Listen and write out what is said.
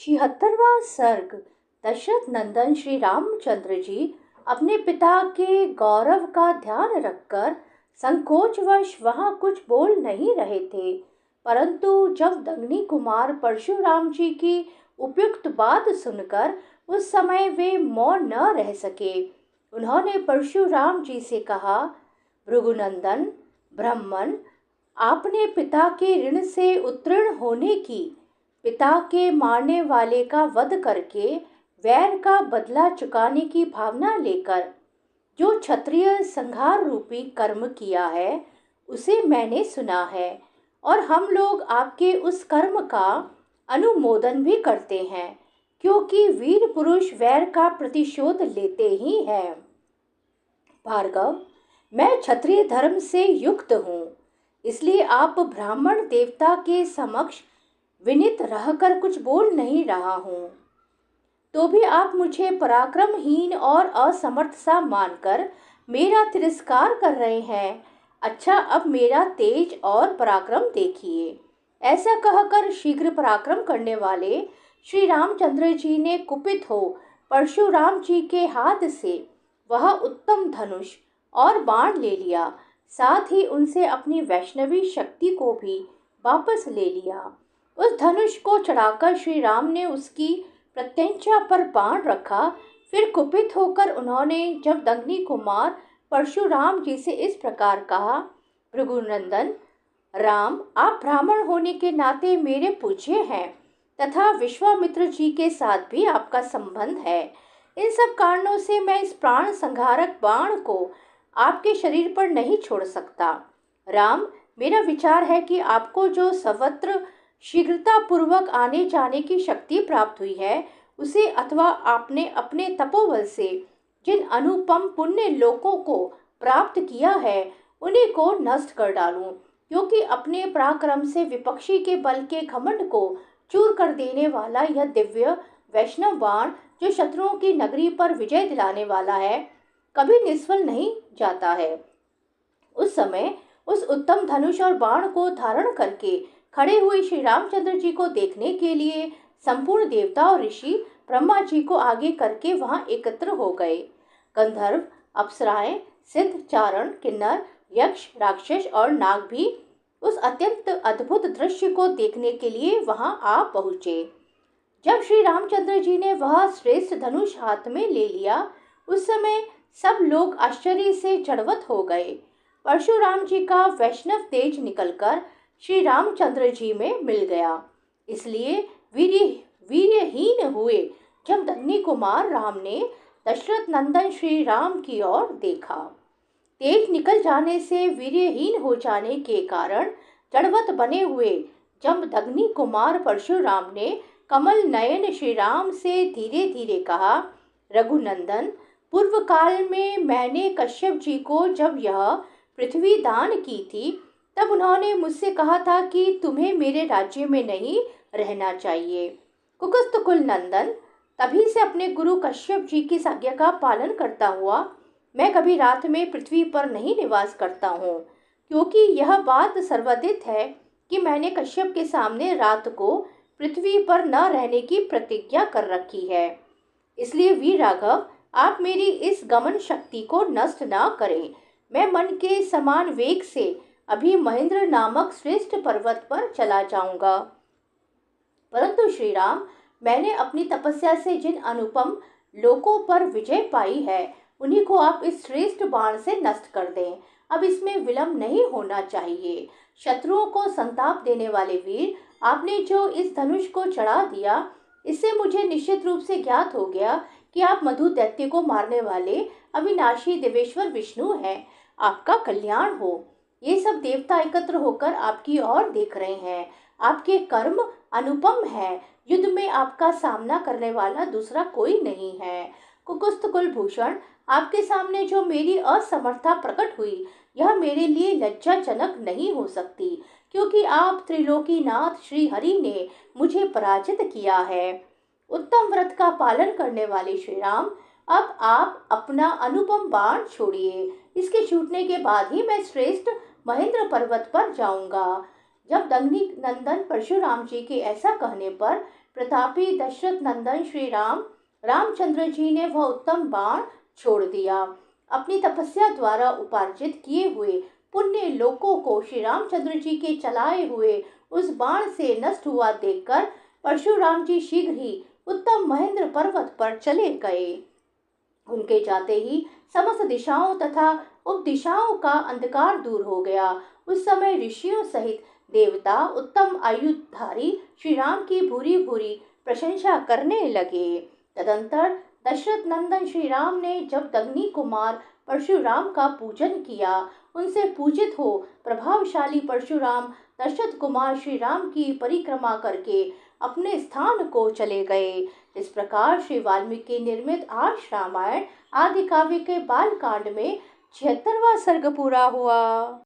76वां सर्ग। दशरथ नंदन श्री रामचंद्र जी अपने पिता के गौरव का ध्यान रखकर संकोचवश वहां कुछ बोल नहीं रहे थे, परंतु जब दंगनी कुमार परशुराम जी की उपयुक्त बात सुनकर उस समय वे मौन न रह सके। उन्होंने परशुराम जी से कहा, भृगुनंदन ब्राह्मण, आपने पिता के ऋण से उत्तीर्ण होने की, पिता के मारने वाले का वध करके वैर का बदला चुकाने की भावना लेकर जो क्षत्रिय संहार रूपी कर्म किया है उसे मैंने सुना है, और हम लोग आपके उस कर्म का अनुमोदन भी करते हैं, क्योंकि वीर पुरुष वैर का प्रतिशोध लेते ही हैं। भार्गव, मैं क्षत्रिय धर्म से युक्त हूँ, इसलिए आप ब्राह्मण देवता के समक्ष विनीत रहकर कुछ बोल नहीं रहा हूँ, तो भी आप मुझे पराक्रमहीन और असमर्थ सा मानकर मेरा तिरस्कार कर रहे हैं। अच्छा, अब मेरा तेज और पराक्रम देखिए। ऐसा कहकर शीघ्र पराक्रम करने वाले श्री रामचंद्र जी ने कुपित हो परशुराम जी के हाथ से वह उत्तम धनुष और बाण ले लिया, साथ ही उनसे अपनी वैष्णवी शक्ति को भी वापस ले लिया। उस धनुष को चढ़ाकर श्री राम ने उसकी प्रत्यंचा पर बाण रखा। फिर कुपित होकर उन्होंने जब दंगनी कुमार परशुराम जी से इस प्रकार कहा, भृगुनंदन राम, आप ब्राह्मण होने के नाते मेरे पूज्य हैं तथा विश्वामित्र जी के साथ भी आपका संबंध है। इन सब कारणों से मैं इस प्राण संहारक बाण को आपके शरीर पर नहीं छोड़ सकता। राम, मेरा विचार है कि आपको जो सर्वत्र शीघ्रता पूर्वक आने जाने की शक्ति प्राप्त हुई है उसे, अथवा आपने अपने तपोबल से जिन अनुपम पुण्य लोकों को प्राप्त किया है उन्हीं को नष्ट कर डालूं, क्योंकि अपने पराक्रम से विपक्षी के बल के घमंड को चूर कर देने वाला यह दिव्य वैष्णव बाण जो शत्रुओं की नगरी पर विजय दिलाने वाला है, कभी निष्फल नहीं जाता है। उस समय उस उत्तम धनुष और बाण को धारण करके खड़े हुए श्री रामचंद्र जी को देखने के लिए संपूर्ण देवता और ऋषि ब्रह्मा जी को आगे करके वहां एकत्र हो गए। गंधर्व, अप्सराएं, सिद्ध, चारण, किन्नर, यक्ष, राक्षस और नाग भी उस अत्यंत अद्भुत दृश्य को देखने के लिए वहां आ पहुंचे। जब श्री रामचंद्र जी ने वह श्रेष्ठ धनुष हाथ में ले लिया, उस समय सब लोग आश्चर्य से जड़वत हो गए। परशुराम जी का वैष्णव तेज निकलकर श्री रामचंद्र जी में मिल गया, इसलिए वीर्यहीन हुए जब दंगनी कुमार राम ने दशरथ नंदन श्री राम की ओर देखा। तेज निकल जाने से वीर्यहीन हो जाने के कारण जड़वत बने हुए जब दंगनी कुमार परशुराम ने कमल नयन श्री राम से धीरे धीरे कहा, रघुनंदन, पूर्व काल में मैंने कश्यप जी को जब यह पृथ्वी दान की थी तब उन्होंने मुझसे कहा था कि तुम्हें मेरे राज्य में नहीं रहना चाहिए। कुकुस्त कुल नंदन, तभी से अपने गुरु कश्यप जी की आज्ञा का पालन करता हुआ मैं कभी रात में पृथ्वी पर नहीं निवास करता हूँ, क्योंकि यह बात सर्वविदित है कि मैंने कश्यप के सामने रात को पृथ्वी पर न रहने की प्रतिज्ञा कर रखी है। इसलिए वीर राघव, आप मेरी इस गमन शक्ति को नष्ट न करें। मैं मन के समान वेग से अभी महेंद्र नामक श्रेष्ठ पर्वत पर चला जाऊंगा। परंतु श्री राम, मैंने अपनी तपस्या से जिन अनुपम लोकों पर विजय पाई है उन्हीं को आप इस श्रेष्ठ बाण से नष्ट कर दें। अब इसमें विलंब नहीं होना चाहिए। शत्रुओं को संताप देने वाले वीर, आपने जो इस धनुष को चढ़ा दिया, इससे मुझे निश्चित रूप से ज्ञात हो गया कि आप मधु दैत्य को मारने वाले अविनाशी देवेश्वर विष्णु हैं। आपका कल्याण हो। ये सब देवता एकत्र होकर आपकी ओर देख रहे हैं। आपके कर्म अनुपम है। युद्ध में आपका सामना करने वाला दूसरा कोई नहीं है। कुकुस्त कुलभूषण, आपके सामने जो मेरी असमर्थता प्रकट हुई यह मेरे लिए लज्जाजनक नहीं हो सकती, क्योंकि आप त्रिलोकीनाथ श्री हरि ने मुझे पराजित किया है। उत्तम व्रत का पालन करने वाले श्री राम, अब आप अपना अनुपम बाण छोड़िए। इसके छूटने के बाद ही मैं श्रेष्ठ महेंद्र पर्वत पर जाऊंगा। जब दंगनी नंदन परशुराम जी के ऐसा कहने पर प्रतापी दशरथ नंदन श्री रामचंद्र जी ने वह उत्तम बाण छोड़ दिया। अपनी तपस्या द्वारा उपार्जित किए हुए पुण्य लोकों को श्री रामचंद्र जी के चलाए हुए उस बाण से नष्ट हुआ देखकर परशुराम जी शीघ्र ही उत्तम महेंद्र पर्वत पर चले गए। उनके जाते ही समस्त दिशाओं तथा उपदिशाओं का अंधकार दूर हो गया। उस समय ऋषियों सहित देवता उत्तम आयुधारी श्री राम की भूरी भूरी प्रशंसा करने लगे। तदंतर दशरथ नंदन श्री राम ने जब दग्नि कुमार परशुराम का पूजन किया, उनसे पूजित हो प्रभावशाली परशुराम दशरथ कुमार श्री राम की परिक्रमा करके अपने स्थान को चले गए। इस प्रकार श्री वाल्मीकि निर्मित आर्ष रामायण आदि काव्य के बाल कांड में 76वां सर्ग पूरा हुआ।